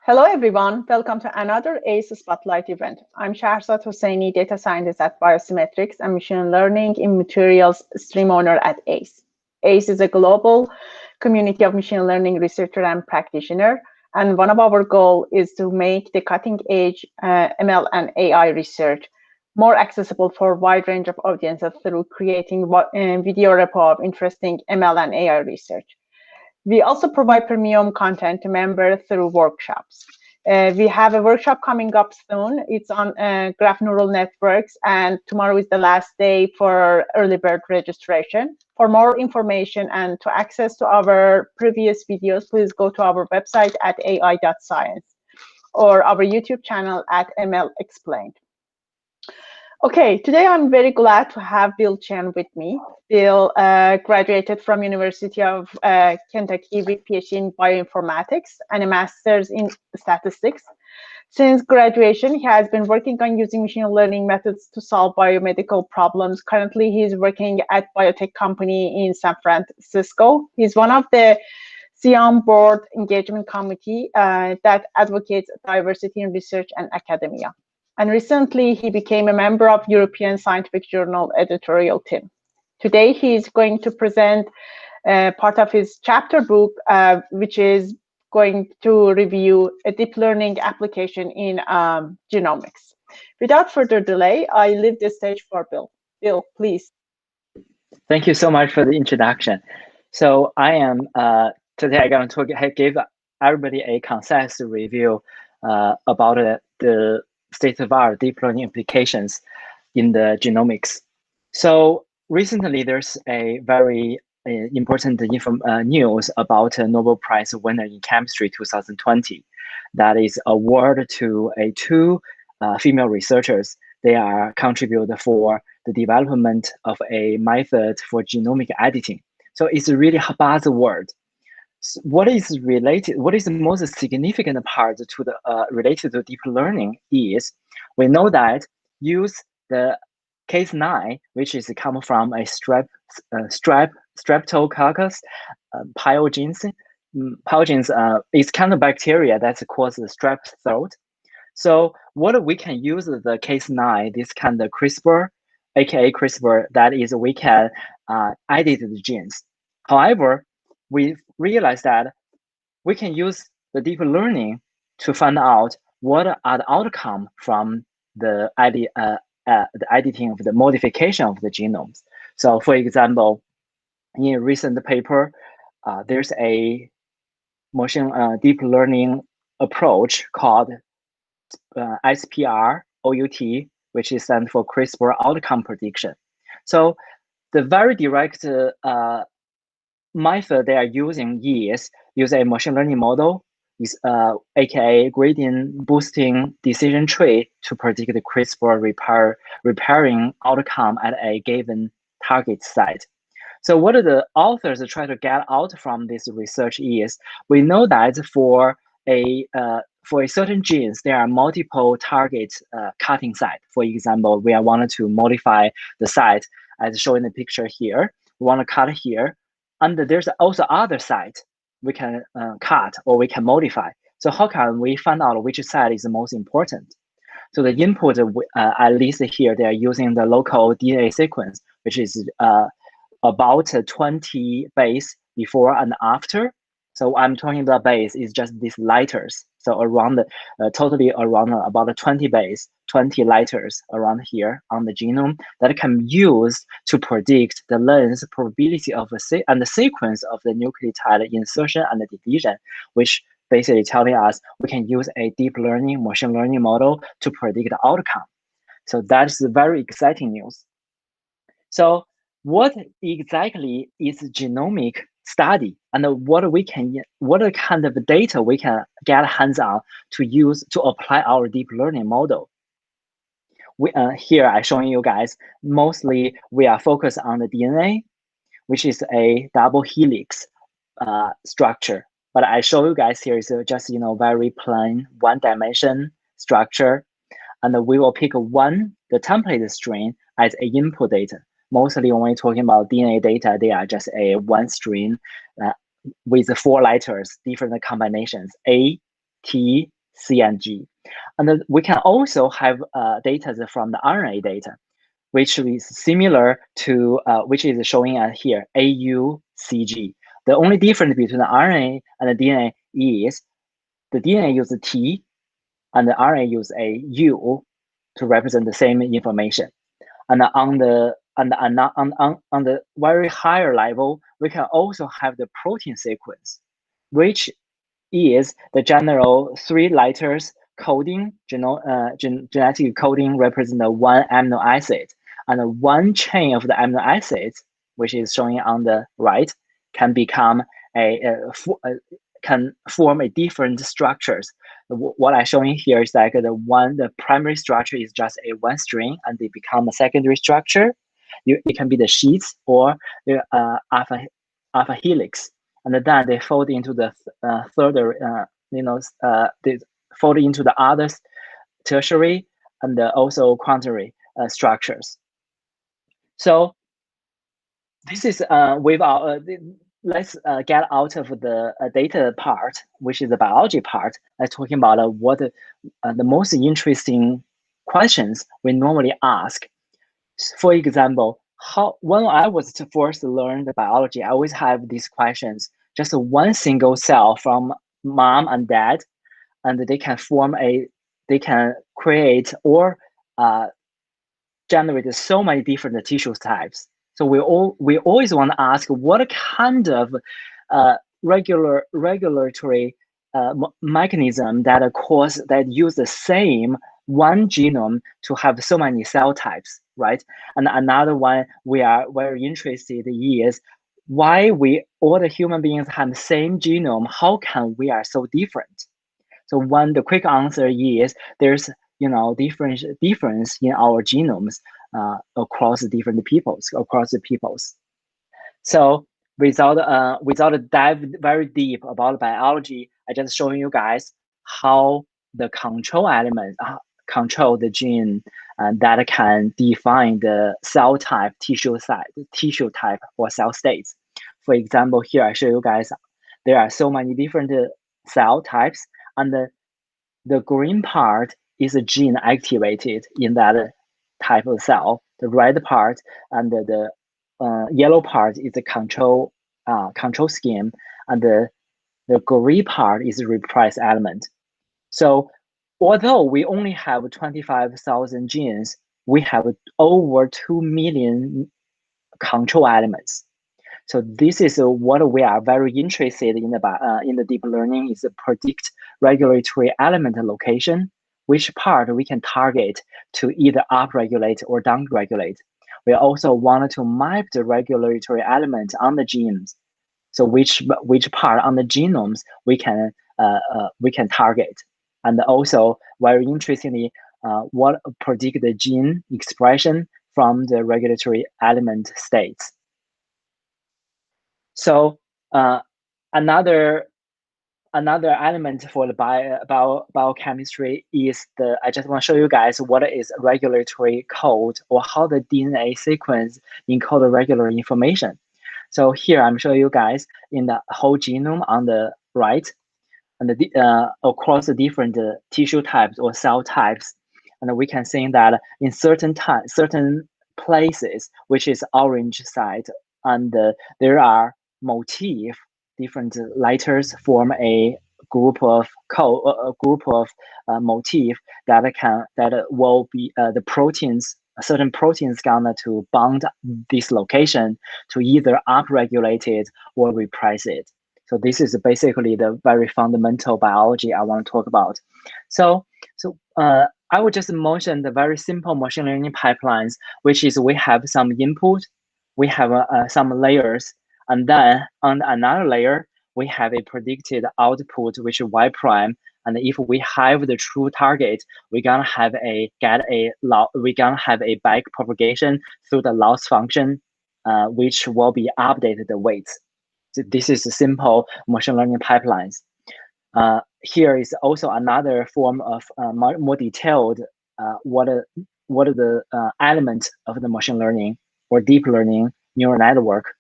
Hello, everyone. Welcome to another AISC Spotlight event. I'm Shahrzad Hosseini, data scientist at Biosymmetrics and machine learning in materials stream owner at AISC. AISC is a global community of machine learning researcher and practitioner. And one of our goals is to make the cutting edge ML and AI research more accessible for a wide range of audiences through creating video repo of interesting ML and AI research. We also provide premium content to members through workshops. We have a workshop coming up soon. It's on graph neural networks, and tomorrow is the last day for early bird registration. For more information and to access to our previous videos, please go to our website at ai.science or our YouTube channel at ML Explained. Okay, today I'm very glad to have Bill Chen with me. Bill graduated from University of Kentucky with PhD in bioinformatics and a master's in statistics. Since graduation, he has been working on using machine learning methods to solve biomedical problems. Currently, he's working at biotech company in San Francisco. He's one of the SIAM board engagement committee that advocates diversity in research and academia. And recently, he became a member of European Scientific Journal editorial team. Today, he's going to present part of his chapter book, which is going to review a deep learning application in genomics. Without further delay, I leave the stage for Bill. Bill, please. Thank you so much for the introduction. So I am today I'm going to give everybody a concise review about the state-of-the-art deep learning applications in the genomics. So recently, there's a very important news about a Nobel Prize winner in chemistry 2020. That is award to two female researchers. They are contributed for the development of a method for genomic editing. So it's really a buzzword. What is the most significant part to the related to deep learning is we know that use the case 9, which is come from a streptococcus pyogenes. Pyogenes is kind of bacteria that causes strep throat. So what we can use the case 9, this kind of CRISPR, aka CRISPR, that is we can edit the genes. However, we realized that we can use the deep learning to find out what are the outcome from the editing of the modification of the genomes. So for example, in a recent paper, there's a machine deep learning approach called SPR-OUT, which is stands for CRISPR outcome prediction. So the very direct method they are using is use a machine learning model, is aka gradient boosting decision tree to predict the CRISPR repairing outcome at a given target site. So what the authors try to get out from this research is we know that for a certain genes there are multiple target cutting site. For example, we wanted to modify the site as shown in the picture here. We want to cut here. And there's also other site we can cut or we can modify. So how can we find out which site is the most important? So the input, at least here, they are using the local DNA sequence, which is about 20 base before and after. So I'm talking about base is just these letters. So around totally around about 20 base, 20 letters around here on the genome that can be used to predict the length probability of and the sequence of the nucleotide insertion and the division, which basically telling us we can use a deep learning machine learning model to predict the outcome. So that's very exciting news. So what exactly is genomic study, and what kind of data we can get hands on to use to apply our deep learning model? Here I'm showing you guys, mostly we are focused on the DNA, which is a double helix structure. But I show you guys here is just very plain one dimension structure, and we will pick the template string as a input data. Mostly when we're talking about DNA data, they are just a one string with 4 letters, different combinations, A, T, C and G. And then we can also have data from the RNA data, which is similar to, which is showing here, AUCG. The only difference between the RNA and the DNA is the DNA uses T and the RNA uses a U to represent the same information. And on the very higher level, we can also have the protein sequence, which is the general 3 letters coding, genetic coding represent the 1 amino acid, and 1 chain of the amino acids, which is showing on the right, can become can form a different structures. What I'm showing here is like the primary structure is just a 1 string, and they become a secondary structure. It can be the sheets or the alpha helix, and then they fold into the they fold into the other tertiary and also quaternary structures. So this is without. Let's get out of the data part, which is the biology part. Let's talking about what the most interesting questions we normally ask. For example, when I was to first learn the biology, I always have these questions. Just 1 single cell from mom and dad, and they can create or generate so many different tissue types. So we always want to ask what kind of regulatory mechanism that use the same 1 genome to have so many cell types, right? And another one we are very interested is why all the human beings have the same genome. How can we are so different? So the quick answer is there's difference in our genomes across the peoples. So without dive very deep about biology, I just showing you guys how the control element control the gene that can define the cell type, tissue type, or cell states. For example, here I show you guys there are so many different cell types, and the green part is a gene activated in that type of cell. The red part and the yellow part is the control scheme, and the gray part is the repress element. So although we only have 25,000 genes, we have over 2 million control elements. So this is what we are very interested in the deep learning, is to predict regulatory element location, which part we can target to either upregulate or downregulate. We also wanted to map the regulatory element on the genes. So which part on the genomes we can target, and also very interestingly, what predict the gene expression from the regulatory element states. So another element for the biochemistry is I just want to show you guys what is regulatory code, or how the DNA sequence encode the regular information. So here I'm showing you guys in the whole genome on the right, and across the different tissue types or cell types, and we can see that in certain places, which is orange side, and there are different letters form a group of motif that will be the proteins. Certain proteins gonna to bound this location to either upregulate it or repress it. So this is basically the very fundamental biology I want to talk about. So I would just mention the very simple machine learning pipelines, which is we have some input, we have some layers, and then on another layer, we have a predicted output, which is y prime. And if we have the true target, we're gonna have a back propagation through the loss function, which will be updated the weights. So this is a simple machine learning pipelines. Here is also another form of more detailed what are the elements of the machine learning or deep learning neural network.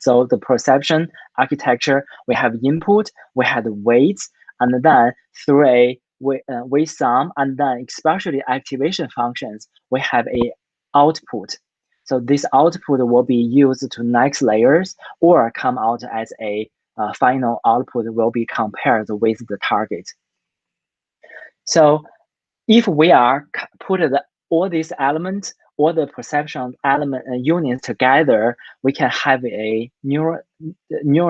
So the perceptron architecture, we have input, we have weights, and then through a we sum, and then especially activation functions, we have a output. So this output will be used to next layers or come out as a final output will be compared with the target. So if we are put all these elements, all the perception element units together, we can have a neural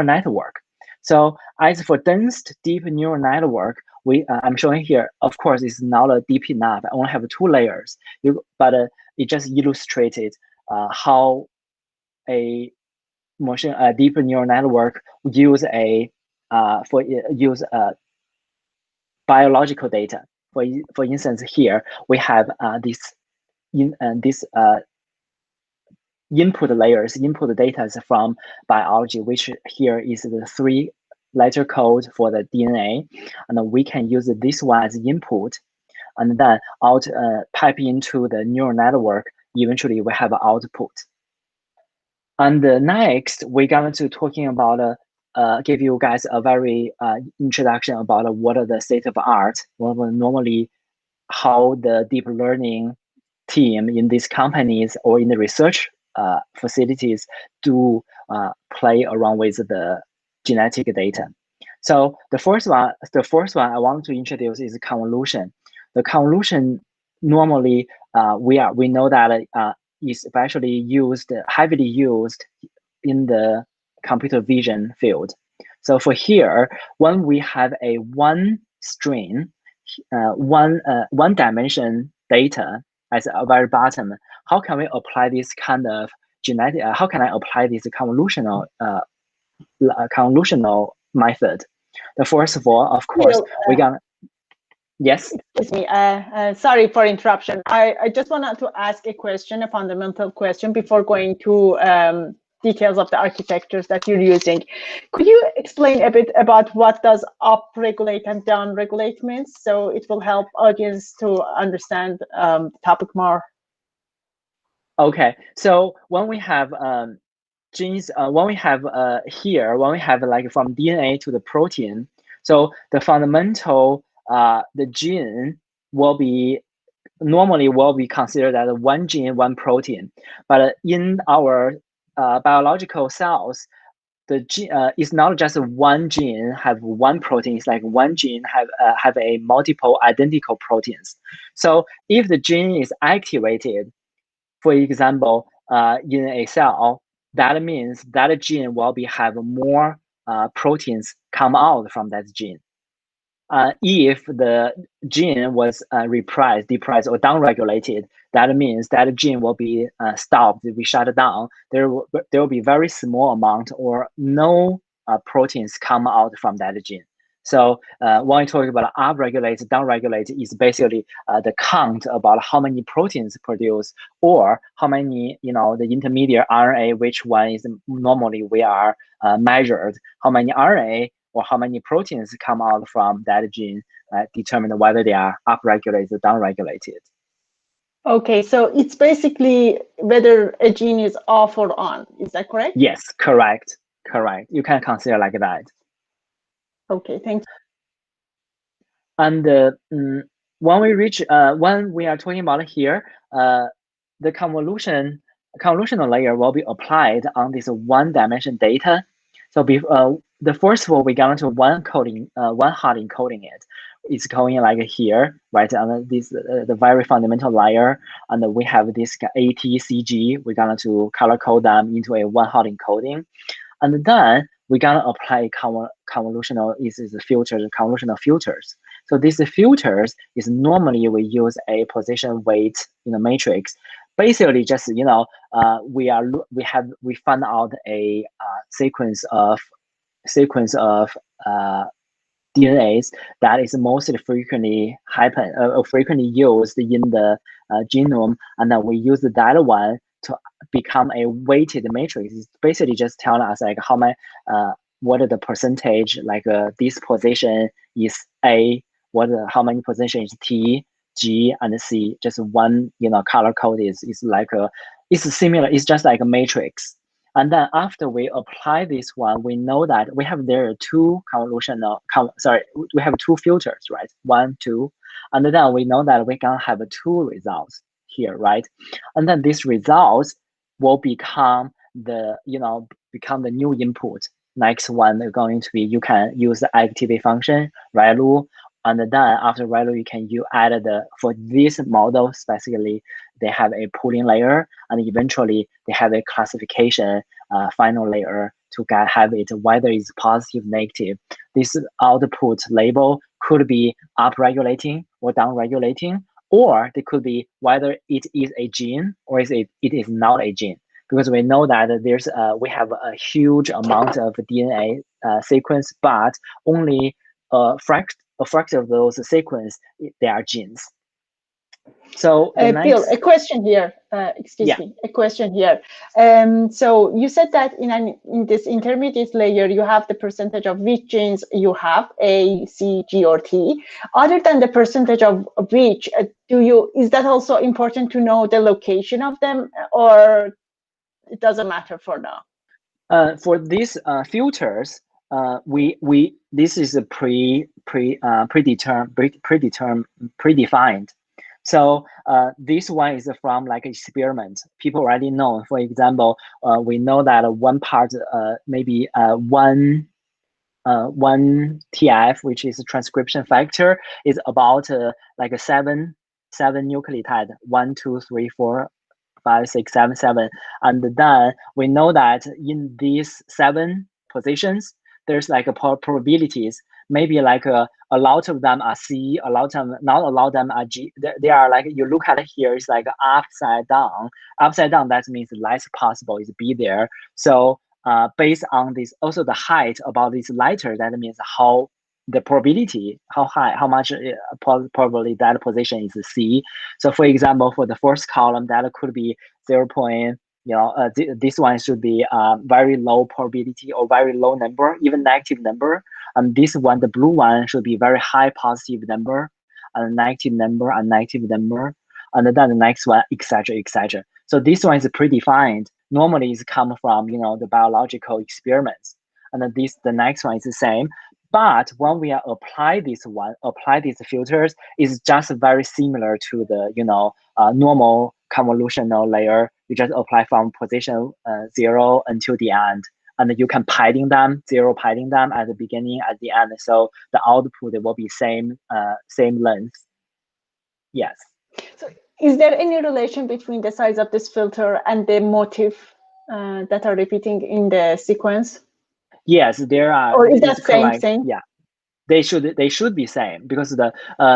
network. So as for dense deep neural network, I'm showing here, of course, it's not deep enough. I only have 2 layers, but it just illustrated how a deep neural network use biological data. For instance, here we have this input layers, input data from biology, which here is the 3-letter code for the DNA, and we can use this one as input, and then pipe into the neural network. Eventually, we have output. And next, we're going to talking about give you guys a very introduction about what are the state of art. Normally, how the deep learning team in these companies or in the research facilities do play around with the genetic data. So the first one I want to introduce is convolution. The convolution normally we know that is especially heavily used in the computer vision field. So for here, when we have a one string, one dimension data at the very bottom, how can we apply this kind of genetic? How can I apply this convolutional method? The first of all, of course, we're gonna. Yes. Excuse me. Sorry for interruption. I just wanted to ask a question, a fundamental question, before going to details of the architectures that you're using. Could you explain a bit about what does up-regulate and down-regulate means? So it will help audience to understand the topic more. Okay. So when we have genes, when we have like from DNA to the protein, so the fundamental the gene normally will be considered as one gene, one protein. But in our biological cells, the gene is not just one gene have one protein. It's like one gene have a multiple identical proteins. So if the gene is activated, for example, in a cell, that means that gene will have more proteins come out from that gene. If the gene was depressed, or downregulated, that means that gene will be stopped, will be shut down. There will be very small amount or no proteins come out from that gene. So when we talk about upregulate, downregulate is basically the count about how many proteins produced or how many, the intermediate RNA, which one is normally we are measured, how many RNA or how many proteins come out from that gene determine whether they are upregulated or downregulated. Okay, so it's basically whether a gene is off or on. Is that correct? Yes, correct. You can consider like that. Okay, thanks. And when we are talking about here, the convolutional layer will be applied on this one dimension data. So the first of all, we're going to one hot encoding it. It's going like here, right? On this the very fundamental layer, and we have this ATCG. We're going to color code them into a one hot encoding, and then we're gonna apply convolutional convolutional filters. So these filters is normally we use a position weight matrix. Basically, just we found out a sequence of DNAs that is mostly frequently used in the genome, and then we use that one to become a weighted matrix. It's basically just telling us like how many what are the percentage, like this position is A, how many position is T, G, and C. Just one color code is like it's similar. It's just like a matrix. And then after we apply this one, we know that we have there two convolutional, we have two filters, right? 1, 2, and then we know that we're gonna have two results here, right? And then these results will become the, become the new input. Next one is going to be, you can use the activate function, ReLU, and then after ReLU, you can add for this model specifically, they have a pooling layer, and eventually they have a classification final layer to have it whether it's positive, negative. This output label could be up-regulating or down-regulating, or they could be whether it is a gene or it is not a gene. Because we know that we have a huge amount of DNA sequence, but only a fraction of those sequence, they are genes. So Bill, a question here. Excuse me, a question here. So you said that in this intermediate layer, you have the percentage of which genes you have, A, C, G, or T. Other than the percentage of which, is that also important to know the location of them, or it doesn't matter for now? For these filters, this is a predefined. So this one is from like experiment. People already know. For example, we know that one part, maybe one TF, which is a transcription factor, is about like a seven nucleotide, 1, 2, 3, 4, 5, 6, 7, 7. And then we know that in these 7 positions, there's like a probabilities. Maybe like a lot of them are C, a lot of them, not a lot of them are G. They are like, you look at it here, it's like upside down. Upside down, that means less possible is B there. So based on this, also the height about this letter, that means how the probability, how high, how much probably that position is C. So for example, for the first column, that could be 0. This one should be very low probability or very low number, even negative number. And this one, the blue one, should be very high positive number, and negative number, and negative number. And then the next one, etc., etc. So this one is predefined. Normally, it's come from the biological experiments. And then the next one is the same. But when we apply these filters, it's just very similar to the normal convolutional layer. You just apply from position 0 until the end, and you can padding them, 0 padding them at the beginning, at the end. So the output will be same length. Yes. So is there any relation between the size of this filter and the motif that are repeating in the sequence? Yes, there are. Or is that same? Yeah, they should be same, because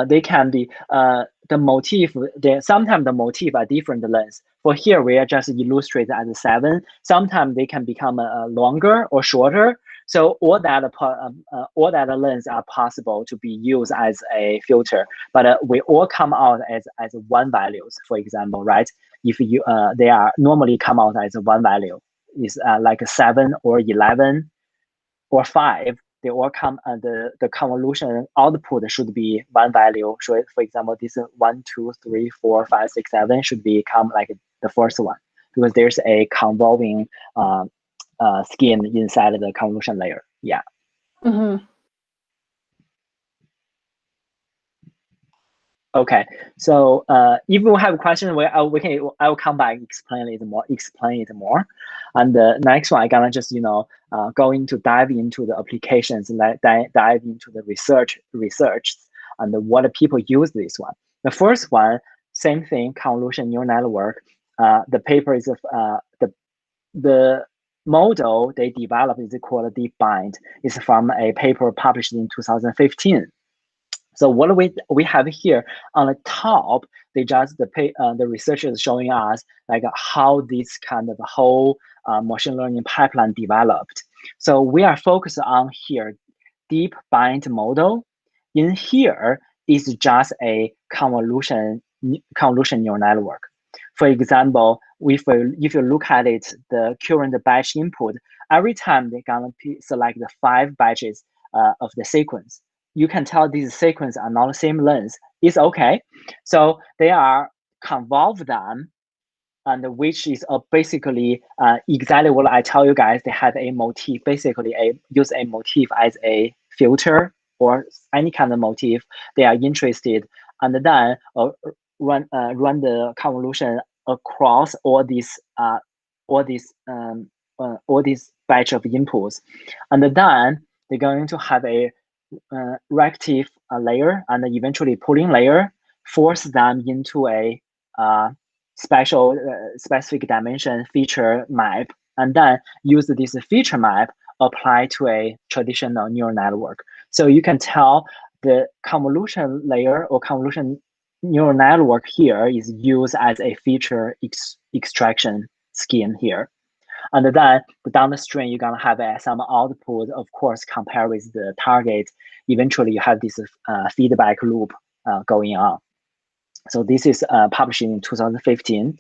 they can be the motif. Sometimes the motif are different lengths. For here, we are just illustrate as 7. Sometimes they can become longer or shorter. So all that lengths are possible to be used as a filter, but we all come out as 1 values. For example, right? If they are normally come out as 1 value, is like 7 or 11 or 5. They all come, the convolution output should be 1 value. So for example, this 1, 2, 3, 4, 5, 6, 7 should become like the first one, because there's a convolving scheme inside the convolution layer. Yeah. Mm-hmm. Okay, so if you have a question, I will come back explain it more. And the next one, I'm gonna just going to dive into the applications, dive into the research, and what people use this one. The first one, same thing, convolution neural network. The paper is the model they developed is called DeepBind. It's from a paper published in 2015. So what we have here on the top, the researchers showing us like how this kind of whole machine learning pipeline developed. So we are focused on here, DeepBind model. In here is just a convolution neural network. For example, if you look at it, the current batch input, every time they're gonna select the 5 batches of the sequence. You can tell these sequences are not the same length. It's okay. So they are convolve them and which is basically exactly what I tell you guys. They have a motif, basically use a motif as a filter or any kind of motif they are interested, and then run the convolution across all these batch of inputs, and then they're going to have a reactive layer and eventually pooling layer, force them into a specific dimension feature map, and then use this feature map apply to a traditional neural network. So you can tell the convolution layer or convolution neural network here is used as a feature extraction scheme here. And then downstream, you're gonna have some output, of course, compare with the target. Eventually, you have this feedback loop going on. So this is published in 2015.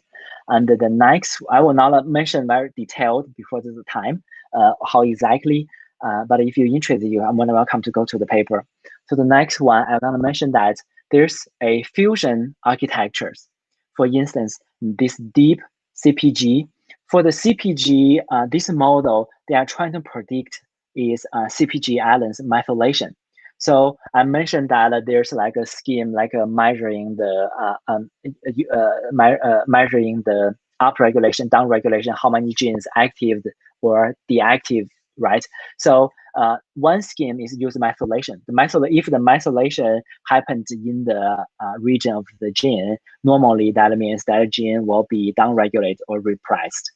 And the next, I will not mention very detailed before this time, how exactly, but if you're interested, you are more than welcome to go to the paper. So the next one, I'm gonna mention that there's a fusion architectures. For instance, this DeepCpG. For the CPG, this model they are trying to predict is CPG islands methylation. So I mentioned that there's like a scheme, like measuring the measuring the upregulation, downregulation, how many genes active or deactive, right? So one scheme is use methylation. If the methylation happens in the region of the gene, normally that means that gene will be downregulated or repressed.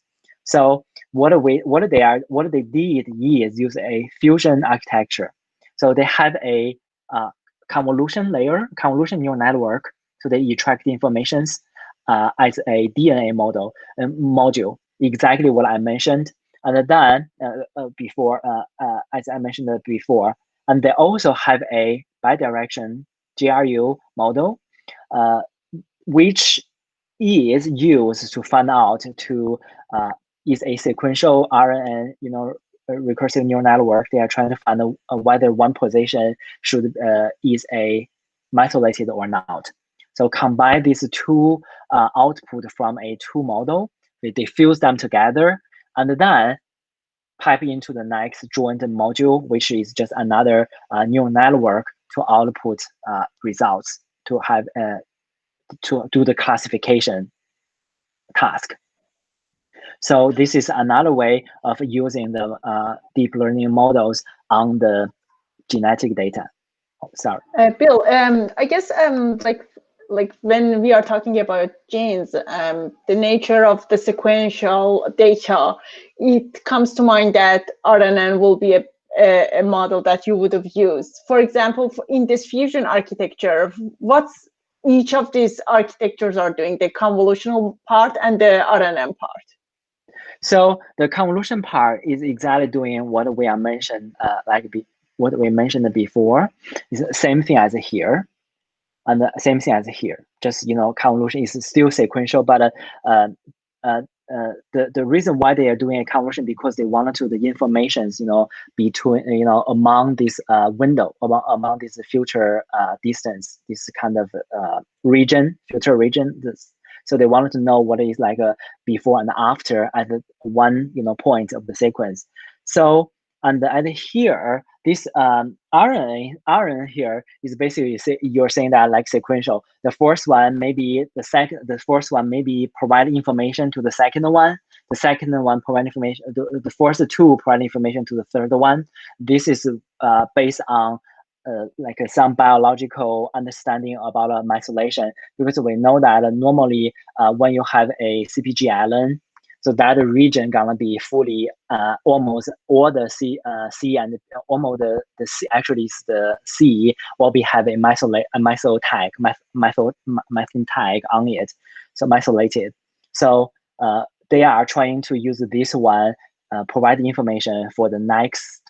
So what they did is use a fusion architecture. So they have a convolution layer, convolution neural network. So they extract the informations as a DNA module, exactly what I mentioned. And then before, as I mentioned before, and they also have a bidirection GRU model, which is used to find out is a sequential RNN, recursive neural network. They are trying to find whether one position is a methylated or not. So combine these two output from a two model, they fuse them together, and then pipe into the next joint module, which is just another neural network to output results to have to do the classification task. So this is another way of using the deep learning models on the genetic data. Oh, sorry. Bill, I guess like when we are talking about genes, the nature of the sequential data, it comes to mind that RNN will be a model that you would have used. For example, in this fusion architecture, what's each of these architectures are doing, the convolutional part and the RNN part? So the convolution part is exactly doing what we are mentioned, what we mentioned before. It's the same thing as here, and the same thing as here. Just convolution is still sequential, but the reason why they are doing a convolution because they wanted to the informations between among this window among this future distance, this kind of future region. So they wanted to know what is like a before and after at one point of the sequence. So and here this RNA here is basically you're saying that like sequential. The first one maybe the first one maybe provide information to the second one. The second one provide information. The first two provide information to the third one. This is based on like some biological understanding about methylation, because we know that normally when you have a CpG island, so that region gonna be fully almost all the C and almost the C, actually is the C will be have a methyl tag on it, so methylated. So they are trying to use this one provide information for the next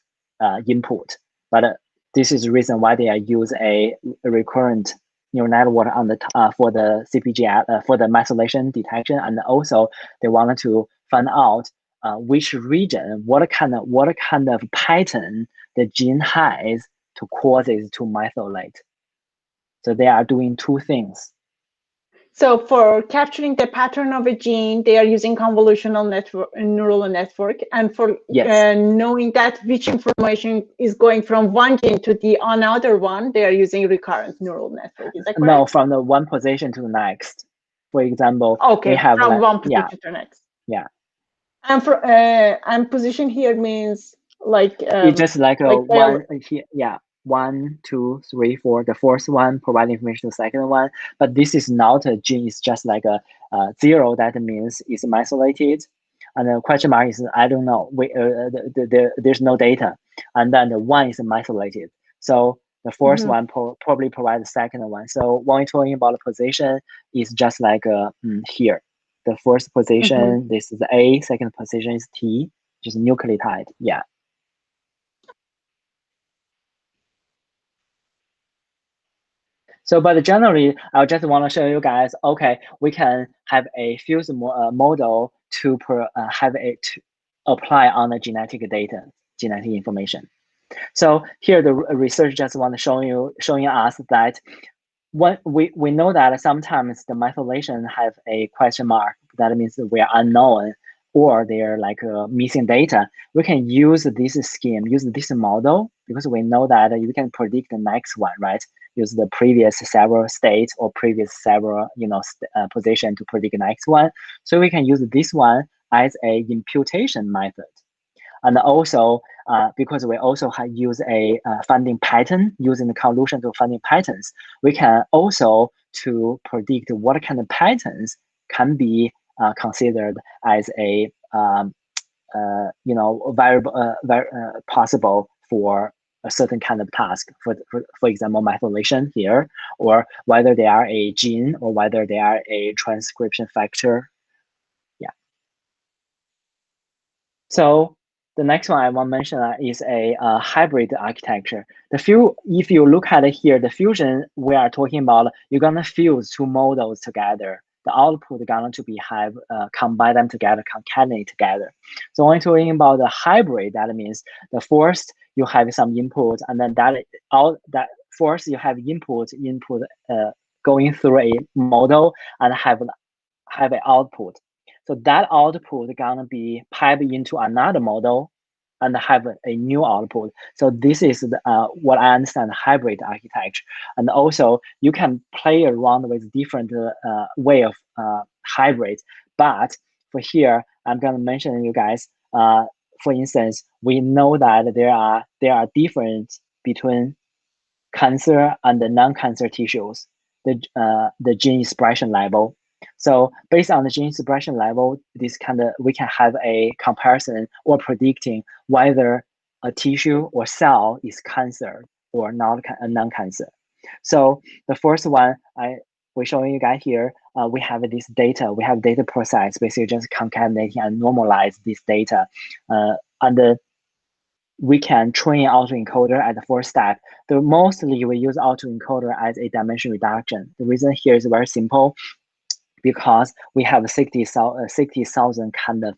input, but this is the reason why they are use a recurrent neural network on the for the CpG for the methylation detection, and also they wanted to find out which region, what kind of pattern the gene has to cause it to methylate. So they are doing two things. So for capturing the pattern of a gene, they are using convolutional neural network. And for knowing that which information is going from one gene to the another one, they are using recurrent neural network. Is that correct? No, from the one position to the next. For example, okay, we have from one position to the next. Yeah. And for and position here means like it's just like a like one here. Yeah. 1, 2, 3, 4. The fourth one provide information to the second one, but this is not a gene. It's just like a 0. That means it's isolated, and the question mark is I don't know. There's no data, and then the 1 is isolated. So the fourth one probably provides the second one. So when we're talking about the position, it's just like here. The first position, this is A. Second position is T, which is nucleotide. Yeah. So, but generally, I just want to show you guys. Okay, we can have a fused model to have it apply on the genetic data, genetic information. So here, the research just want to showing us that when we know that sometimes the methylation have a question mark. That means we are unknown, or they're like missing data. We can use this scheme, use this model, because we know that you can predict the next one, right? Use the previous several states or previous several position to predict the next one. So we can use this one as a imputation method. And also, because we also use a finding pattern using the convolution to finding patterns, we can also to predict what kind of patterns can be considered as a variable, possible for a certain kind of task. For example, methylation here, or whether they are a gene or whether they are a transcription factor. Yeah. So the next one I want to mention is a hybrid architecture. If you look at it here, the fusion we are talking about, you're gonna fuse two models together. The output going to be combine them together, concatenate together. So when you're talking about the hybrid, that means the first you have some input, and then that first you have input going through a model and have an output. So that output gonna be piped into another model and have a new output. So this is what I understand hybrid architecture. And also you can play around with different way of hybrid. But for here, I'm gonna mention you guys. For instance, we know that there are difference between cancer and the non-cancer tissues. The gene expression level. So based on the gene expression level, we can have a comparison or predicting whether a tissue or cell is cancer or not non-cancer. So the first one we're showing you guys here, we have this data. We have data process, basically just concatenating and normalize this data. And we can train autoencoder at the first step. Mostly we use autoencoder as a dimension reduction. The reason here is very simple, because we have 60,000 kind of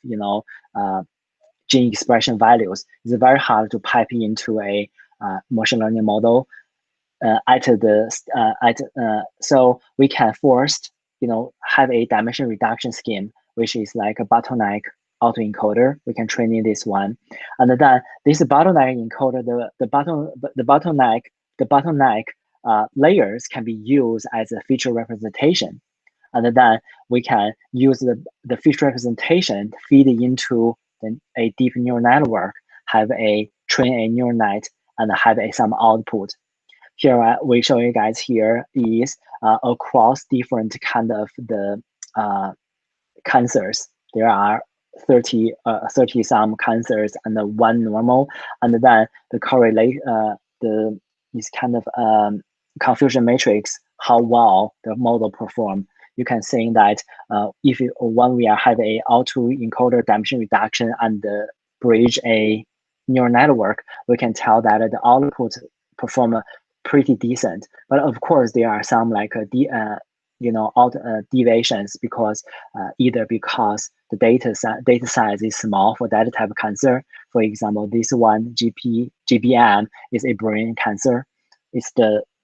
gene expression values. It's very hard to pipe into a machine learning model. So we can first have a dimension reduction scheme, which is like a bottleneck autoencoder. We can train in this one, and then this bottleneck encoder, the bottleneck layers can be used as a feature representation, and then we can use the feature representation to feed into a deep neural network, train a neural net, and have some output. Here we show you guys here is across different kind of the cancers. There are 30 some cancers and one normal, and then the correlate this kind of confusion matrix, how well the model perform. You can see that when we have a autoencoder dimension reduction and bridge a neural network, we can tell that the output perform pretty decent. But of course, there are some like deviations, because either because the data size is small for that type of cancer. For example, this one GBM is a brain cancer. It's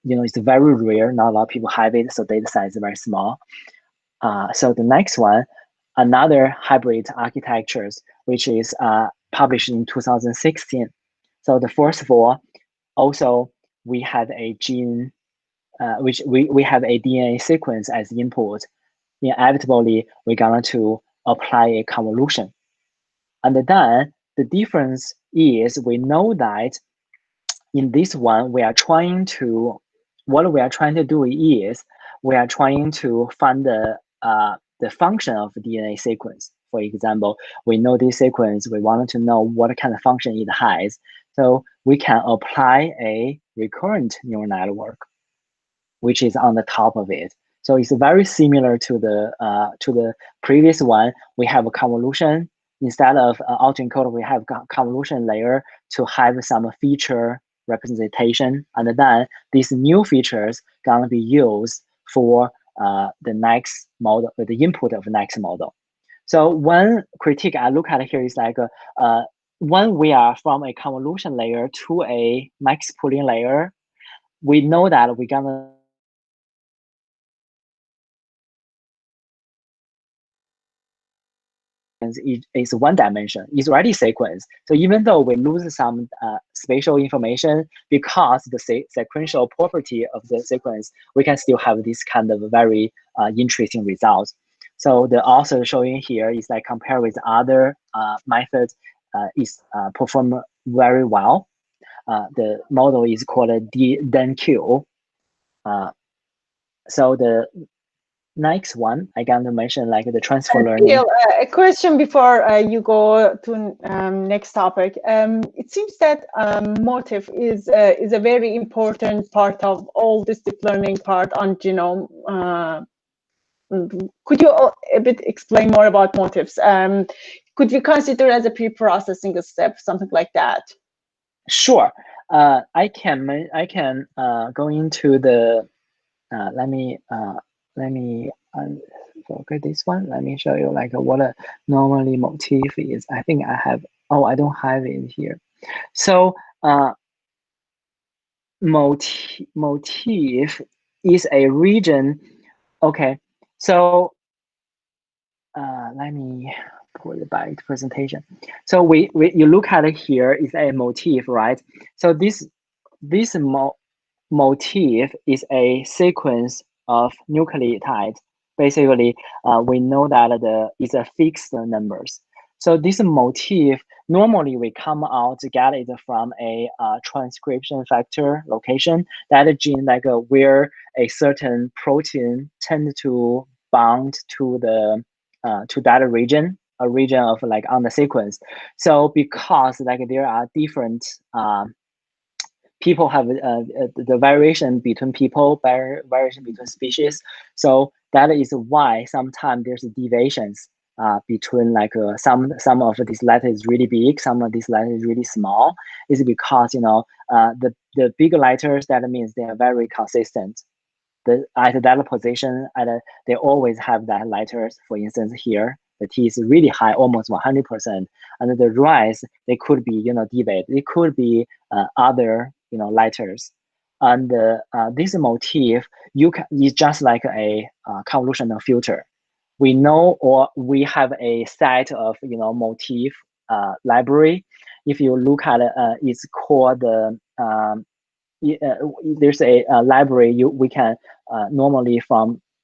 it's very rare. Not a lot of people have it, so data size is very small. So the next one, another hybrid architectures, which is published in 2016. So the first of all, also we have a gene, which we have a DNA sequence as input. Inevitably, we're going to apply a convolution. And then the difference is we know that in this one, what we are trying to do is we are trying to find the function of the DNA sequence. For example, we know this sequence, we wanted to know what kind of function it has. So we can apply a recurrent neural network, which is on the top of it. So it's very similar to the previous one. We have a convolution. Instead of autoencoder, we have convolution layer to have some feature representation, and then these new features gonna be used for the next model, the input of the next model. So one critique I look at here is like when we are from a convolution layer to a max pooling layer, we know that we're gonna is one dimension, it's already sequence. So even though we lose some spatial information because the sequential property of the sequence, we can still have this kind of very interesting results. So the author showing here is like compare with other methods is perform very well. The model is called DenQ. So the next one, I got to mention like the transfer learning. A question before you go to next topic. It seems that motif is a very important part of all this deep learning part on genome. Could you a bit explain more about motifs? Could we consider as a pre-processing step, something like that? Sure. I can go into the let me forget this one. Let me show you like what a normally motif is. I think I have, I don't have it here. So motif is a region. Okay, so let me put it back to presentation. So you look at it here is a motif, right? So this motif is a sequence of nucleotides. Basically, we know that it's a fixed numbers. So this motif, normally we come out to get it from a transcription factor location, that gene like where a certain protein tend to bound to the to that region, a region of like on the sequence. So because like there are different people have the variation between people, variation between species. So that is why sometimes there's deviations between like some of these letters is really big, some of these letters is really small. Is because the big letters, that means they are very consistent. At that position, they always have that letters. For instance, here the T is really high, almost 100%, and the rise they could be deviate. It could be other letters, and this motif is just like a convolutional filter. We know, or we have a set of motif library. If you look at it, it's called the there's a library we can normally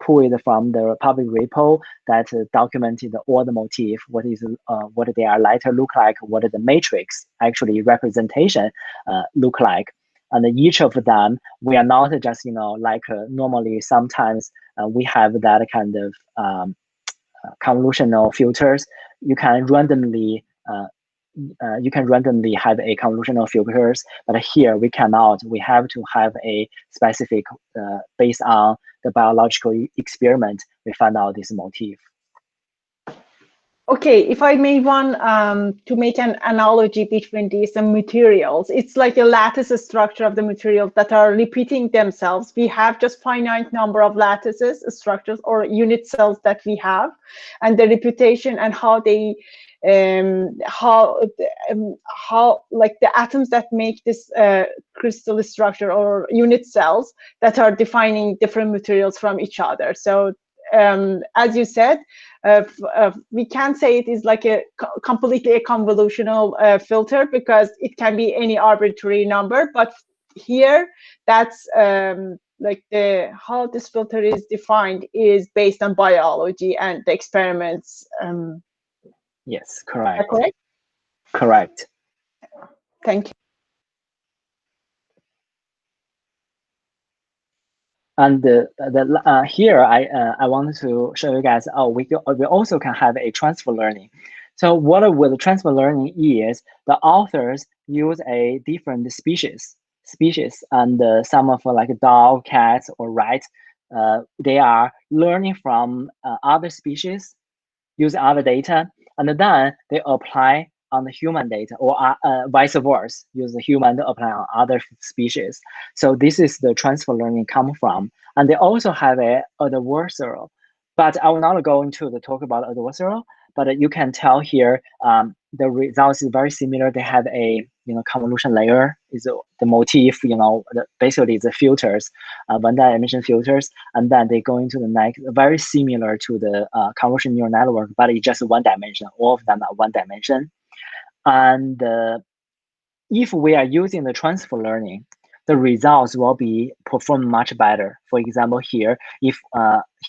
pull it from the public repo that documented all the motif, what their letter look like, what the matrix actually representation look like. And each of them, we are not just like normally sometimes we have that kind of convolutional filters. You can randomly have a convolutional filters, but here we cannot. We have to have a specific based on the biological experiment. We find out this motif. Okay, if I may want to make an analogy between these materials, it's like a lattice structure of the materials that are repeating themselves. We have just finite number of lattices, structures, or unit cells that we have, and the reputation and how they how like the atoms that make this crystal structure or unit cells that are defining different materials from each other. So as you said, we can't say it is like a completely a convolutional filter, because it can be any arbitrary number. But here, that's like how this filter is defined is based on biology and the experiments. Yes, correct. Correct? Correct. Thank you. And here I wanted to show you guys. Oh, we also can have a transfer learning. So what with transfer learning is the authors use a different species, and some of like dog, cats, or rat. They are learning from other species, use other data, and then they apply on the human data, or vice versa, use the human to apply on other species. So this is the transfer learning come from. And they also have a adversarial, but I will not go into the talk about adversarial, but you can tell here the results is very similar. They have a convolution layer is the motif, basically the filters, one dimension filters, and then they go into the next, very similar to the convolution neural network, but it's just one dimension. All of them are one dimension. And if we are using the transfer learning, the results will be performed much better. For example, here, if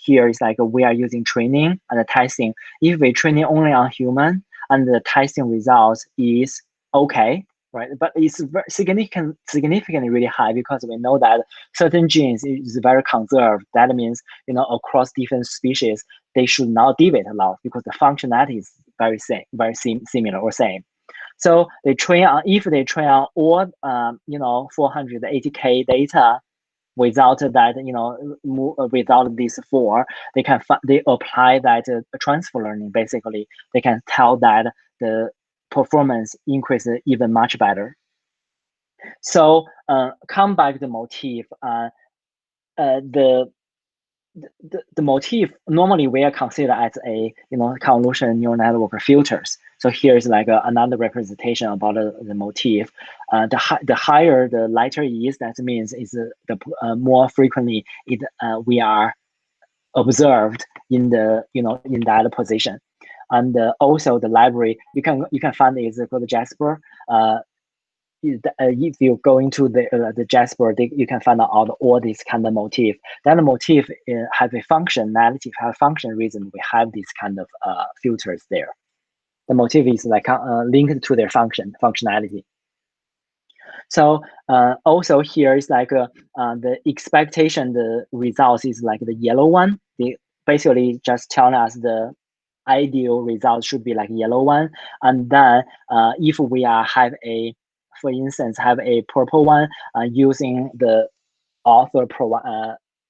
here is like we are using training and testing. If we training only on human and the testing results is okay, right? But it's very significantly really high, because we know that certain genes is very conserved. That means across different species they should not deviate a lot, because the functionality is very similar or same. So they train on, if they train on all 480K data without that, without these four, they apply that transfer learning. Basically, they can tell that the performance increases even much better. So come back to the motif. The motif normally we are considered as a convolution neural network filters. So here's like another representation about the motif. The higher the lighter is, that means is the more frequently we are observed in the in that position. And also the library you can find is called Jasper. If you go into the Jasper, you can find out all these kind of motif. Then the motif have a functionality, have a function reason we have these kind of filters there. The motif is like linked to their functionality. So also here is like the expectation, the results is like the yellow one. They basically just telling us the ideal result should be like yellow one. And then if we have a, for instance, have a purple one using the author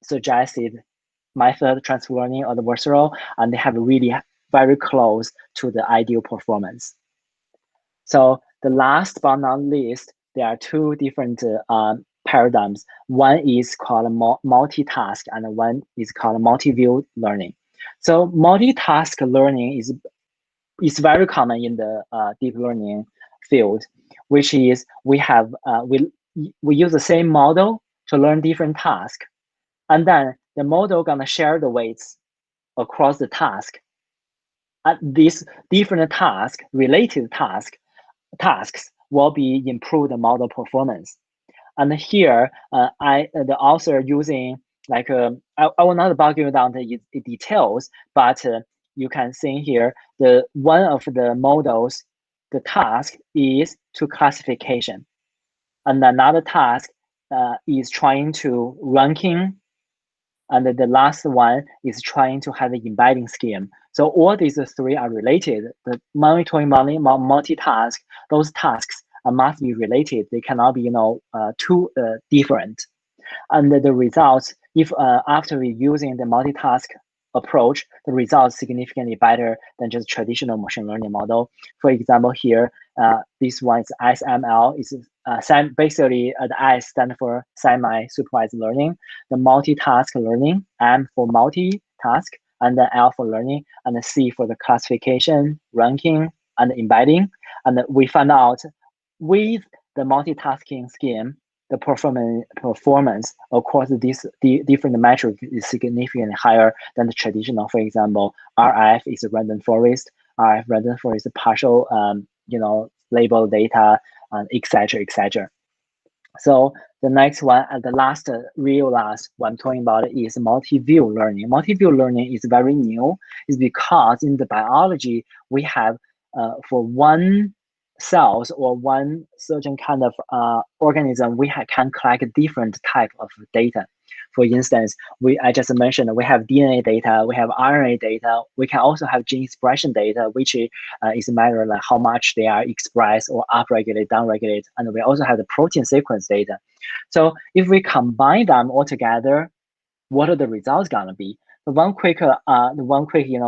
suggested method, transfer learning, or adversarial, and they have really very close to the ideal performance. So the last but not least, there are two different paradigms. One is called multitask, and one is called multi-view learning. So multitask learning is very common in the deep learning field, which is we use the same model to learn different tasks, and then the model gonna share the weights across the task. And these different related tasks will be improve the model performance. And here, the author using like I will not bog you down the details, but you can see here the one of the models, the task is to classification, and another task is trying to ranking, and the last one is trying to have an embedding scheme. So all these three are related. The monitoring, multitask, those tasks must be related. They cannot be too different. And the results, if after using the multitask approach, the results significantly better than just traditional machine learning model. For example, here, this one is SML. Is basically the S stands for semi-supervised learning, the multitask learning, M for multitask, and then L for learning, and the C for the classification, ranking, and embedding. And we found out with the multitasking scheme, the performance across these different metrics is significantly higher than the traditional. For example, RF is a random forest, RF random forest partial, label data, and etc. etc. So the next one, and the last, real last one I'm talking about is multi-view learning. Multi-view learning is very new. It's because in the biology, we have for one cells or one certain kind of organism, we can collect different type of data. For instance, I just mentioned we have DNA data, we have RNA data, we can also have gene expression data, which is measured like how much they are expressed or upregulated, downregulated, and we also have the protein sequence data. So if we combine them all together, what are the results gonna be? The one quick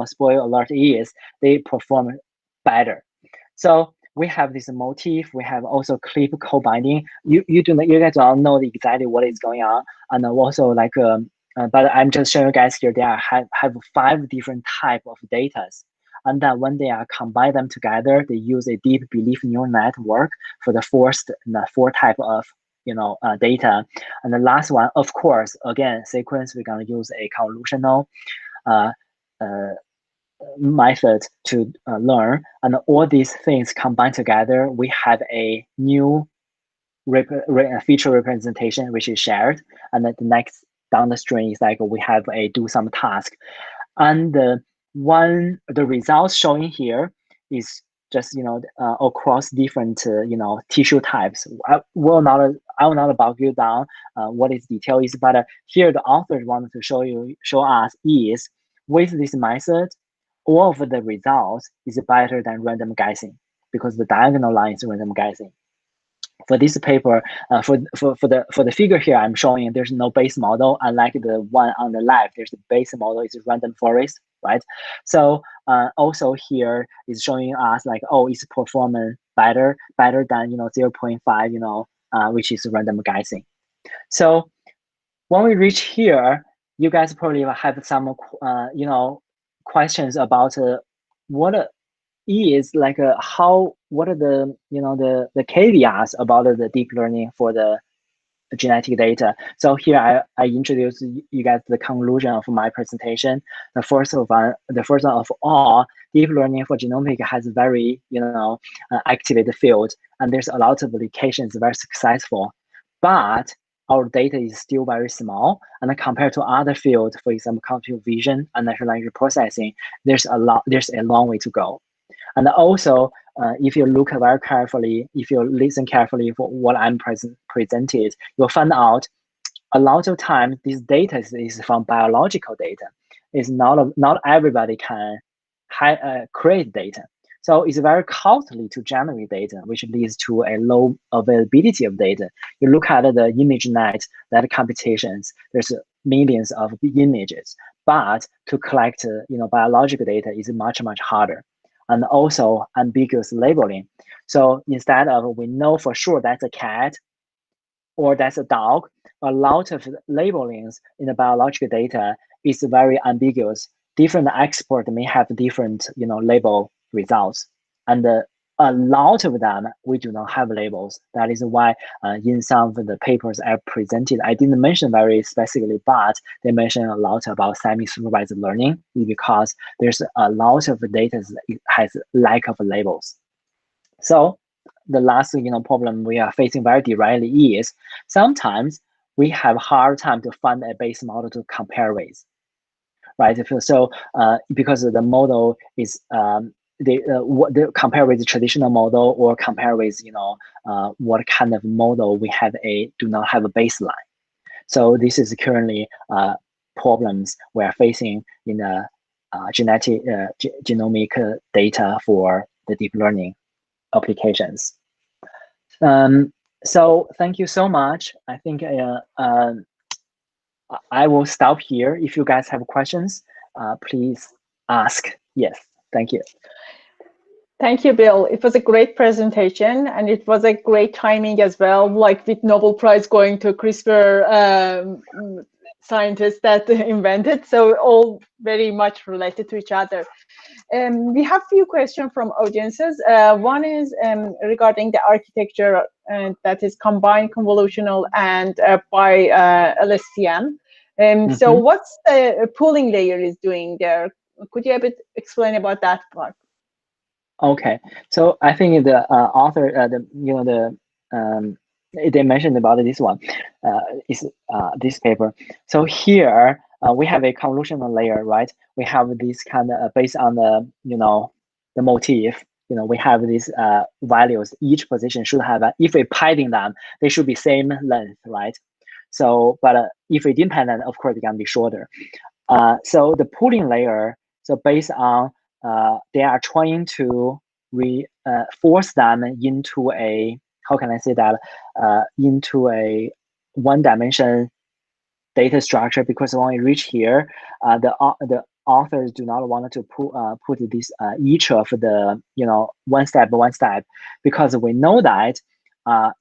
spoiler alert is they perform better. So we have this motif, we have also clip co-binding. You guys don't know exactly what is going on, and also like but I'm just showing you guys here. They have 5 different type of data, and then when they are combine them together, they use a deep belief neural network for the 4 type of data. And the last one, of course, again sequence, we're gonna use a convolutional method to learn, and all these things combined together, we have a new feature representation which is shared, and then the next down the string is like we have a do some task, and the results showing here is just across different tissue types. I will not bog you down what its detail is, but here the authors wanted to show us is with this method, all of the results is better than random guessing because the diagonal line is random guessing. For this paper, for the figure here, I'm showing there's no base model, unlike the one on the left. There's the base model is random forest, right? So also here is showing us like, oh, it's performing better than 0.5, which is random guessing. So when we reach here, you guys probably have some questions about what is like what are the caveats about the deep learning for the genetic data. So here I introduce you guys the conclusion of my presentation. The first of all, deep learning for genomic has very activated field, and there's a lot of applications very successful, but our data is still very small, and compared to other fields, for example, computer vision and natural language processing, there's a long way to go. And also, if you look very carefully, if you listen carefully for what I'm presented, you'll find out a lot of times this data is from biological data. It's not everybody can create data. So it's very costly to generate data, which leads to a low availability of data. You look at the ImageNet, that computations, there's millions of images, but to collect biological data is much harder, and also ambiguous labeling. So instead of we know for sure that's a cat or that's a dog, a lot of labelings in the biological data is very ambiguous. Different experts may have different label results, and a lot of them we do not have labels. That is why in some of the papers I presented, I didn't mention very specifically, but they mention a lot about semi-supervised learning because there's a lot of data that has lack of labels. So the last problem we are facing very directly is sometimes we have hard time to find a base model to compare with, right? So because the model is they compare with the traditional model or compare with what kind of model we do not have a baseline. So this is currently problems we are facing in the genomic data for the deep learning applications. So thank you so much. I think I will stop here. If you guys have questions, please ask. Yes, thank you. Thank you, Bill. It was a great presentation, and it was a great timing as well, like with Nobel Prize going to CRISPR scientists that invented, so all very much related to each other. We have a few questions from audiences. One is regarding the architecture that is combined convolutional and by LSTM. So what's the pooling layer is doing there? Could you a bit explain about that part? Okay, so I think the author, they mentioned about this one, is this paper. So here we have a convolutional layer, right? We have this kind of based on the the motif. We have these values. Each position should have if we padding them, they should be same length, right? So, but if we dependent, of course, it can be shorter. So the pooling layer, so based on they are trying to force them into a, how can I say that, into a one-dimension data structure, because when we reach here, the authors do not want to put this each of the one step, because we know that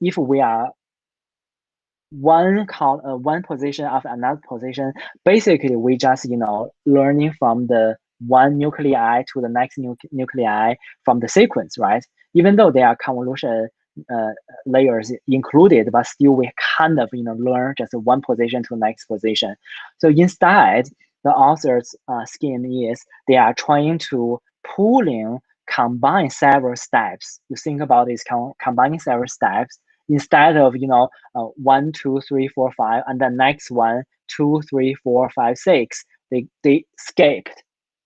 if we are one position of another position, basically we just learning from the one nuclei to the next nuclei from the sequence, right? Even though there are convolution layers included, but still we kind of learn just one position to the next position. So instead, the author's scheme is they are trying to combine several steps. You think about this combining several steps instead of 1, 2, 3, 4, 5, and the next one 2, 3, 4, 5, 6. They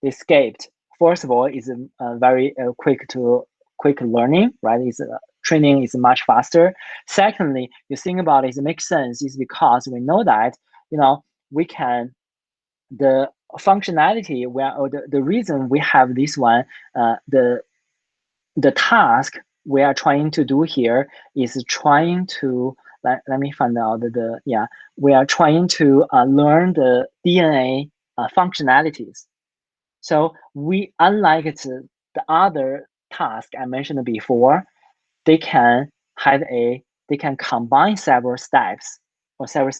escaped. First of all, is very quick learning, right? Training is much faster. Secondly, you think about it makes sense is because we know that we can the functionality or the reason we have this one, the task we are trying to do here is trying to let me find out we are trying to learn the DNA functionalities. So we, unlike the other task I mentioned before, they can combine several steps or several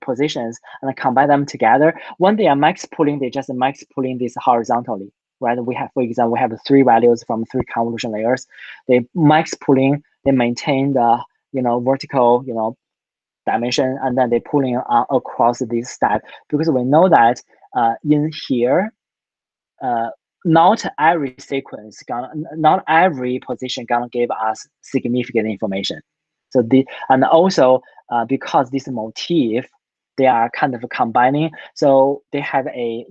positions and combine them together. When they are max pooling, they just max pooling this horizontally, right? We have, for example, we have 3 values from 3 convolution layers. They max pooling, they maintain the vertical dimension, and then they pooling across this step, because we know that in here not every sequence not every position gonna give us significant information. So and also because this motif they are kind of combining, so they have a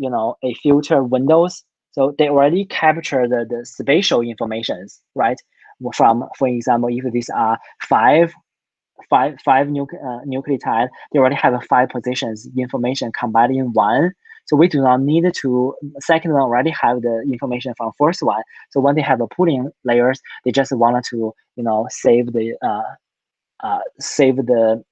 filter windows, so they already capture the spatial informations, right? From, for example, if these are five nucleotide, they already have 5 positions information combined in one. So we do not need to, second one already have the information from first one. So when they have a pooling layers, they just wanted to save the the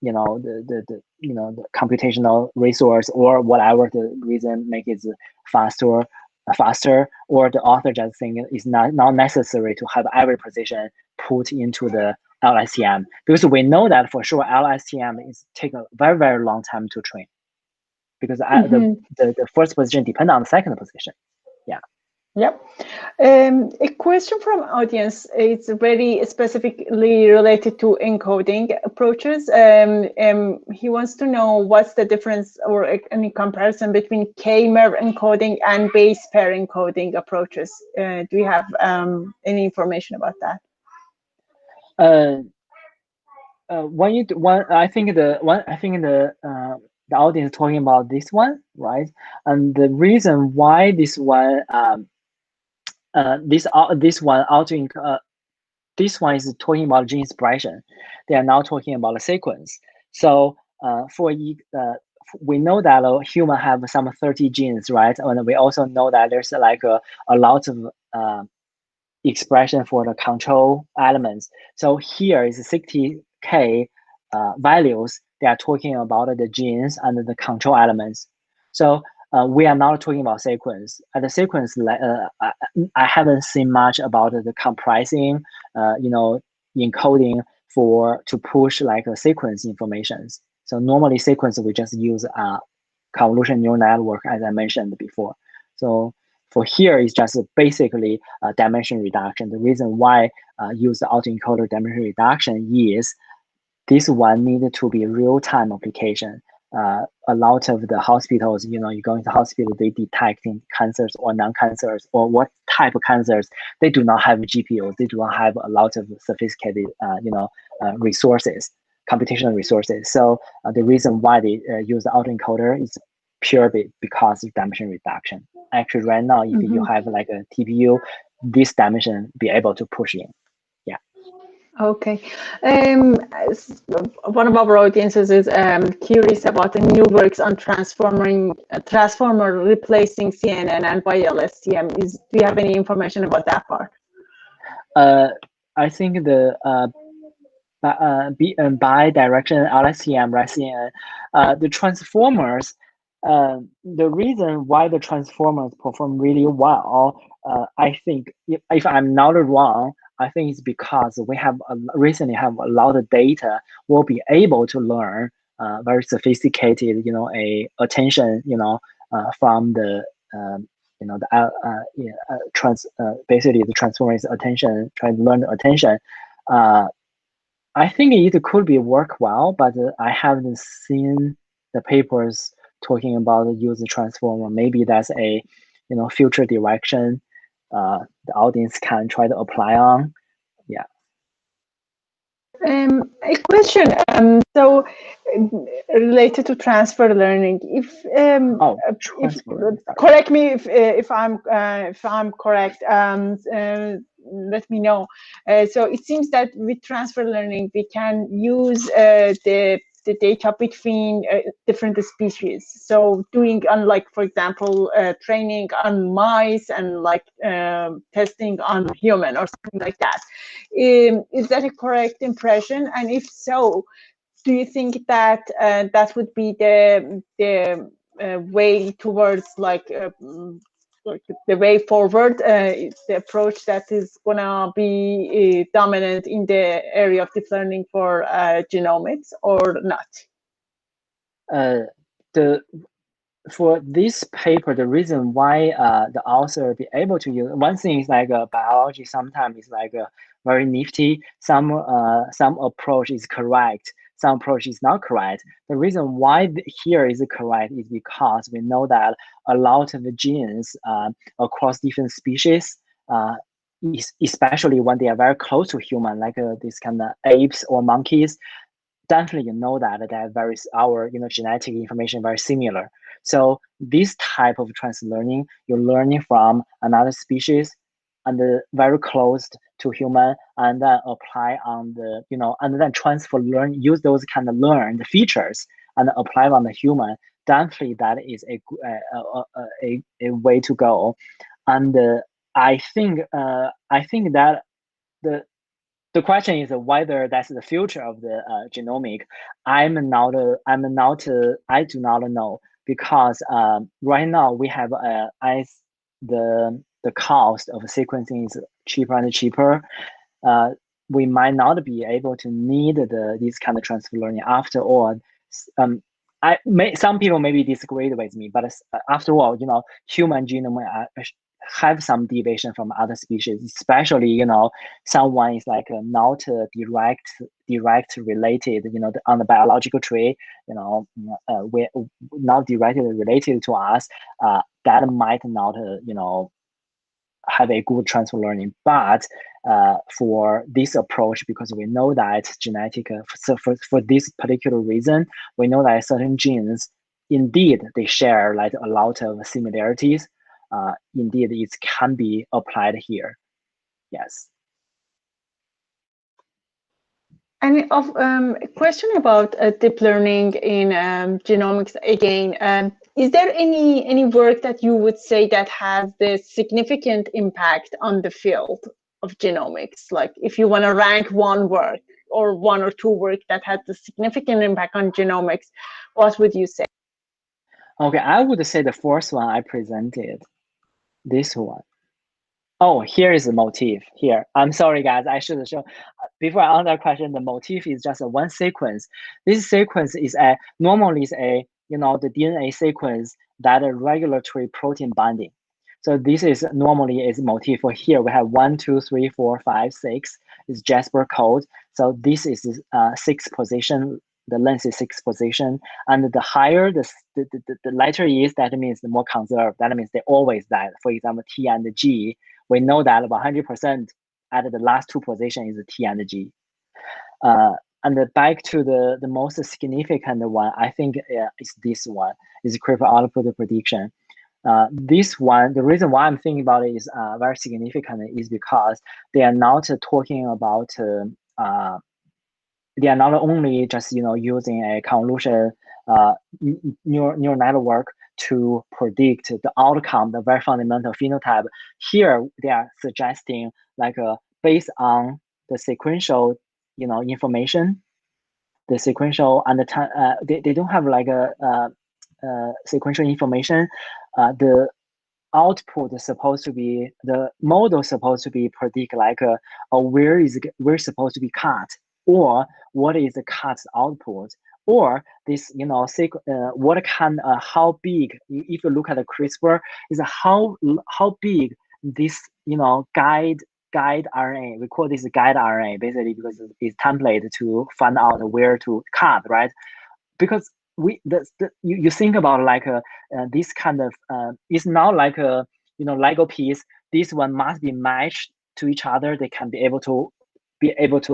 computational resource or whatever the reason make it faster, or the author just think it's not necessary to have every position put into the LSTM, because we know that for sure LSTM is take a very, very long time to train, because the first position depends on the second position. Yeah. Yep. A question from audience. It's very specifically related to encoding approaches. He wants to know what's the difference or any comparison between K-MER encoding and base pair encoding approaches. Do you have any information about that? I think the audience talking about this one, right? And the reason why this one this one is talking about gene expression. They are now talking about a sequence. So we know that human have some 30 genes, right? And we also know that there's like a lot of expression for the control elements. So here is 60K values. They are talking about the genes and the control elements. So we are not talking about sequence. At the sequence, I haven't seen much about the comprising, encoding to push like a sequence informations. So normally sequence we just use convolution neural network, as I mentioned before. So for here is just basically dimension reduction. The reason why use the autoencoder dimension reduction is this one needed to be real-time application. A lot of the hospitals, you go into hospital, they detecting cancers or non-cancers or what type of cancers. They do not have GPUs. They do not have a lot of sophisticated, resources, computational resources. So the reason why they use the autoencoder is purely because of dimension reduction. Actually, right now, if you have like a TPU, this dimension be able to push in. Yeah. Okay. One of our audiences is curious about the new works on transformer replacing CNN and YLSTM. Do you have any information about that part? I think the bi-direction LSTM, right? CNN, the transformers. The reason why the transformers perform really well, I think, if I'm not wrong, I think it's because we have recently have a lot of data. We'll be able to learn very sophisticated, attention, from the basically the transformers attention, trying to learn the attention. I think it could be work well, but I haven't seen the papers talking about the use transformer. Maybe that's a future direction the audience can try to apply on. Yeah. A question. So related to transfer learning, correct me if I'm correct. Let me know. So it seems that with transfer learning, we can use the data between different species. So doing, unlike, for example, training on mice and like testing on human or something like that. Is that a correct impression? And if so, do you think that that would be the way towards like the way forward, the approach that is gonna be dominant in the area of deep learning for genomics, or not? For this paper, the reason why the author be able to use, one thing is like biology sometimes is like very nifty. Some approach is correct, some approach is not correct. The reason why here is correct is because we know that a lot of the genes across different species, especially when they are very close to human, like this kind of apes or monkeys, definitely that our genetic information very similar. So this type of trans-learning, you're learning from another species and very close to human, and then apply on the and then use those kind of learned features and apply on the human. Definitely that is a way to go. And I think that the question is whether that's the future of the genomic. I do not know, because right now we have as the cost of sequencing is cheaper and cheaper. We might not be able to need this kind of transfer learning after all. Some people maybe disagree with me, but after all, human genome have some deviation from other species, especially someone is like not direct related, on the biological tree, we're not directly related to us. That might not have a good transfer learning, but for this approach, because we know that genetic, so for this particular reason, we know that certain genes, indeed, they share like a lot of similarities. Indeed, it can be applied here. Yes. And a question about deep learning in genomics again. Is there any work that you would say that has the significant impact on the field of genomics? Like if you want to rank one work or one or two work that had the significant impact on genomics, what would you say? Okay, I would say the first one I presented, this one. Oh, here is the motif here. I'm sorry, guys. I should show. Before I answer that question, the motif is just one sequence. This sequence is normally is the DNA sequence that a regulatory protein binding. So this is normally is motif. For here we have 1, 2, 3, 4, 5, 6 is Jasper code. So this is 6th position. The length is 6th position, and the higher the lighter is, that means the more conserved. That means they always that. For example, T and G, we know that 100% at the last 2 positions is T and G. And back to the most significant one, I think is this one, is crypto output prediction. This one, the reason why I'm thinking about it is very significant is because they are not talking about, they are not only just using a convolution neural network to predict the outcome, the very fundamental phenotype. Here they are suggesting like based on the sequential information, the sequential and the time. They don't have like a sequential information. The output is supposed to be, the model is supposed to be predict like where supposed to be cut, or what is the cut output, or this what kind how big, if you look at the CRISPR, is how big this guide RNA, we call this guide RNA basically because it's template to find out where to cut, right? Because you think about like this kind of it's not like a Lego piece. This one must be matched to each other. They can be able to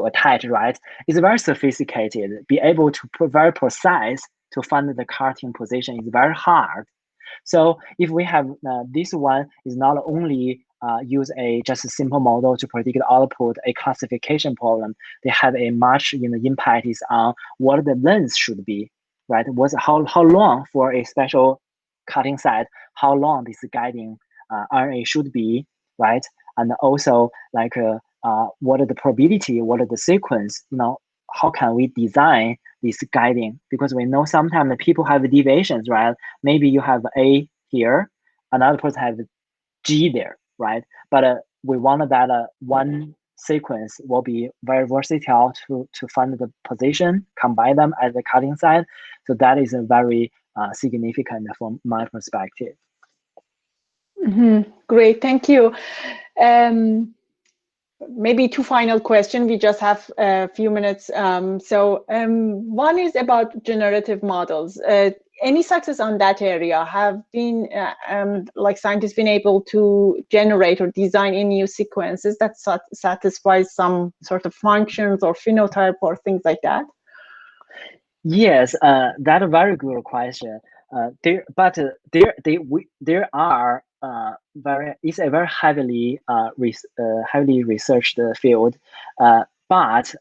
attach, right? It's very sophisticated. Be able to put very precise to find the cutting position is very hard. So if we have this one is not only use just a simple model to predict the output, a classification problem, they have a much impact is on what the length should be, right? How long for a special cutting site, how long this guiding RNA should be, right? And also like what are the probability, what are the sequence, how can we design this guiding? Because we know sometimes people have deviations, right? Maybe you have A here, another person have G there, right? But we want that one sequence will be very versatile to find the position, combine them at the cutting side. So that is a very significant from my perspective. Great, thank you. Maybe 2 final questions. We just have a few minutes. One is about generative models. Any success on that area? Have been like scientists been able to generate or design any new sequences that satisfies some sort of functions or phenotype or things like that? Yes, that's a very good question. There are it's a very heavily researched field, but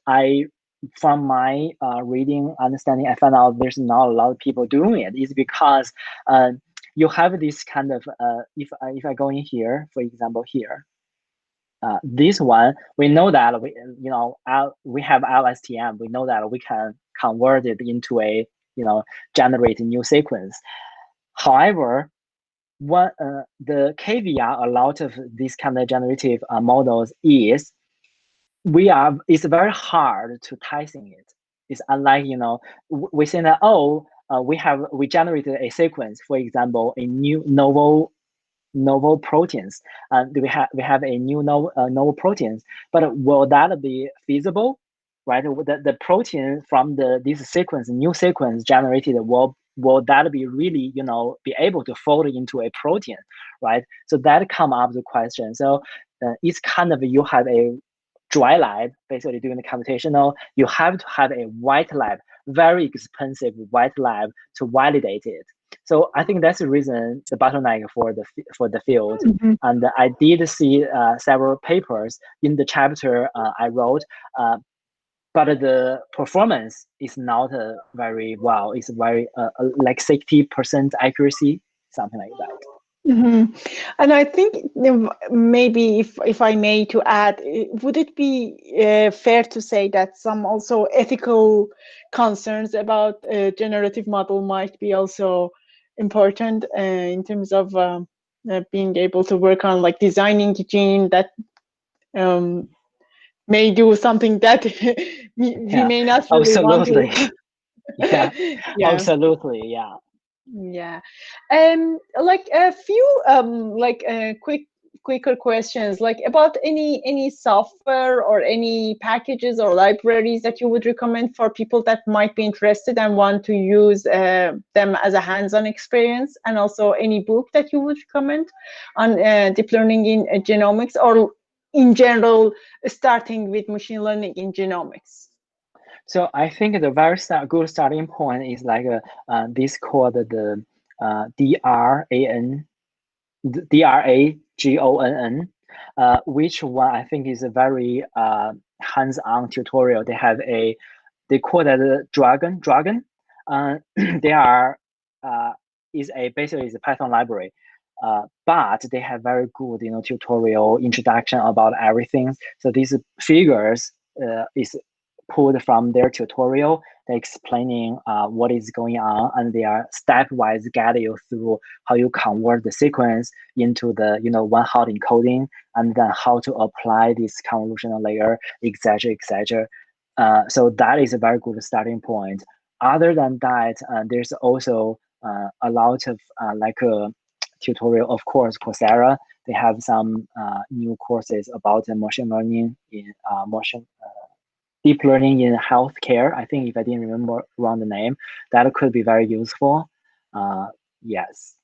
from my reading understanding, I found out there's not a lot of people doing it. It's because you have this kind of if I go in here, for example, here. This one, we know that we have LSTM. We know that we can convert it into a generate a new sequence. However, the caveat a lot of these kind of generative models is it's very hard to testing it. It's unlike we say that we generated a sequence, for example, a new novel proteins, and we have a new novel proteins, but will that be feasible, right? The protein from this sequence, new sequence generated, will that be really be able to fold into a protein, right? So that come up the question. So it's kind of, you have a dry lab basically doing the computational, you have to have a white lab, very expensive white lab to validate it. So I think that's the reason the bottleneck for the field. And I did see several papers in the chapter I wrote, but the performance is not very well. It's very like 60% accuracy, something like that. And I think maybe if I may to add, would it be fair to say that some also ethical concerns about generative model might be also important in terms of being able to work on like designing a gene that may do something that we may not really absolutely want to. yeah. Absolutely, yeah. Yeah. Like a few quicker questions, like about any software or any packages or libraries that you would recommend for people that might be interested and want to use them as a hands-on experience, and also any book that you would recommend on deep learning in genomics, or in general starting with machine learning in genomics. So I think the very good starting point is like this called the DRAGONN, which one I think is a very hands-on tutorial. They call that Dragon. They are basically is a Python library. But they have very good tutorial introduction about everything. So these figures is pulled from their tutorial. They're explaining what is going on, and they are stepwise guide you through how you convert the sequence into the one hot encoding, and then how to apply this convolutional layer, etc., etc. So that is a very good starting point. Other than that, there's also a lot of tutorial, of course, Coursera. They have some new courses about machine learning in deep learning in healthcare. I think if I didn't remember wrong the name, that could be very useful. Yes.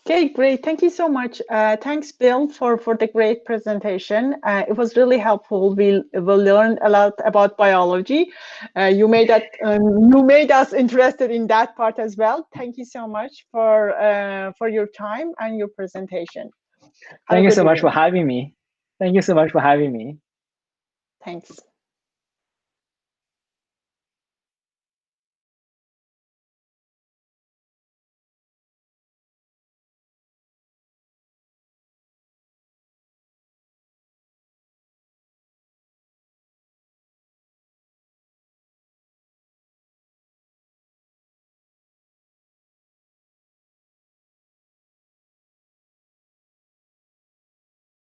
Okay, great. Thank you so much. Thanks, Bill, for the great presentation. It was really helpful. We learned a lot about biology. You made us interested in that part as well. Thank you so much for your time and your presentation. Thank you so much for having me. Thank you so much for having me. Thanks.